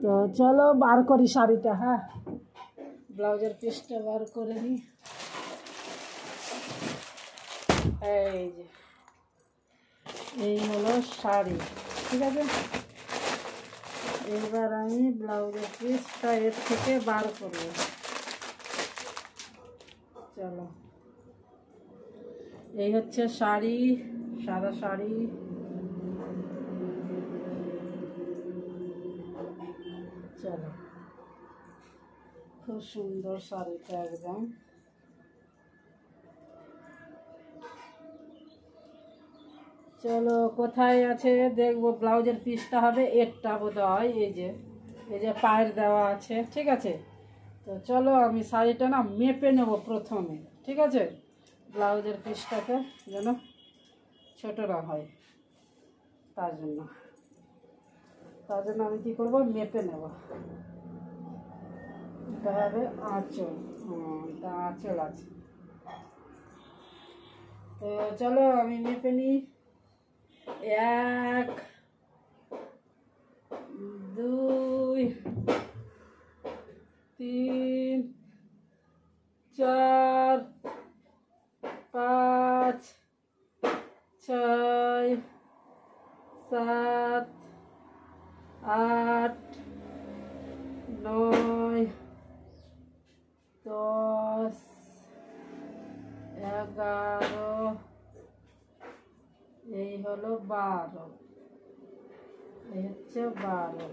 তো চলো বার করি শাড়িটা। হ্যাঁ, ব্লাউজের পিসটা বার করে নিই। এই যে এই হলো শাড়ি, ঠিক আছে। এবার আমি ব্লাউজের পিসটা এর থেকে বার করব। চলো, এই হচ্ছে শাড়ি, সাদা শাড়ি। চলো, খুব সুন্দর শাড়িটা একদম। চলো, কোথায় আছে দেখবো। ব্লাউজের পিসটা হবে একটা বোধ হয়, এই যে পায়ের দেওয়া আছে, ঠিক আছে। তো চলো আমি শাড়িটা না মেপে নেব প্রথমে, ঠিক আছে। ব্লাউজের পিসটাকে যেন ছোট না হয়, তার জন্য আমি কী করবো, মেপে নেব। এটা হবে আঁচল, এটা আঁচল আছে। তো চলো আমি মেপে নিই। 1 2 3 4 5 6 7 8 9 10 11, এই হলো 12, এই হচ্ছে 12।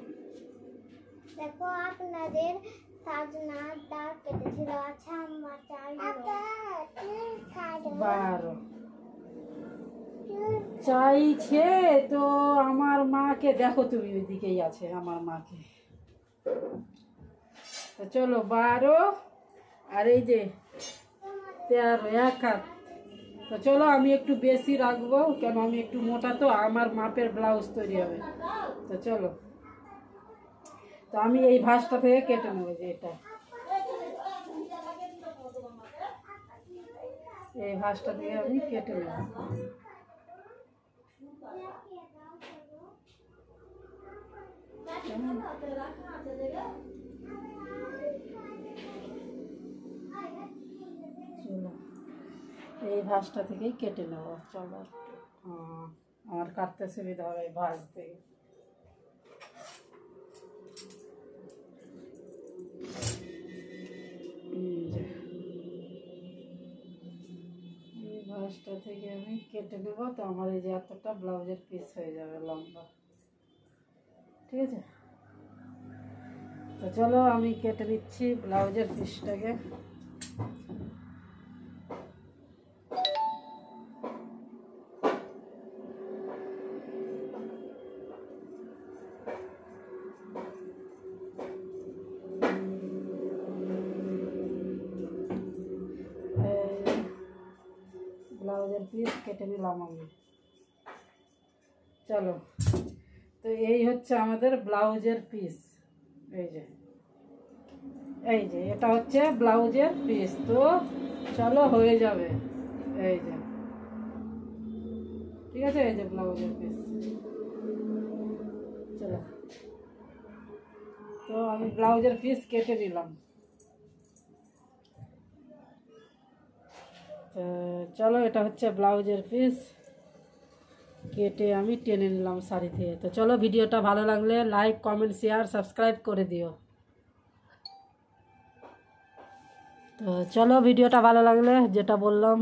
দেখো আপনাদের সাজনার দাগ কেটেছিল। আচ্ছা আমার 12 চাইছে। তো আমার মাকে দেখো, তুমি ওইদিকেই আছে আমার মাকে। তো চলো 12 আর এই যে 13, 1 হাত। তো চলো আমি একটু বেশি রাখবো, কেন আমি একটু মোটা, তো আমার মাপের ব্লাউজ তৈরি হবে। তো চলো, তো আমি এই ভাঁজটা থেকে কেটে নেবো, যে এটা এই ভাঁজটা থেকে আমি কেটে নেব। চলো এই ভাঁজটা থেকেই কেটে নেব। চলো, আমার কাটতে সুবিধা হবে এই ভাঁজ থেকে। এই ভাঁজটা থেকে আমি কেটে নেব। তো আমার এই যে এতটা ব্লাউজের পিস হয়ে যাবে লম্বা, ঠিক আছে। তো চলো আমি কেটে নিচ্ছি ব্লাউজের পিসটাকে। ব্লাউজের পিস কেটে নিলাম আমি। চলো, তো এই হচ্ছে আমাদের ব্লাউজের পিস। এই যে এটা হচ্ছে ব্লাউজের পিস। তো চলো হয়ে যাবে, এই যে, ঠিক আছে। এই যে ব্লাউজের পিস। চলো, তো আমি ব্লাউজের পিস কেটে নিলাম। তো চলো, এটা হচ্ছে ব্লাউজের পিস, কেটে আমি টেনে নিলাম শাড়ি থেকে। তো চলো, ভিডিওটা ভালো লাগলে লাইক, কমেন্ট, শেয়ার, সাবস্ক্রাইব করে দিও। তো চলো, ভিডিওটা ভালো লাগলে যেটা বললাম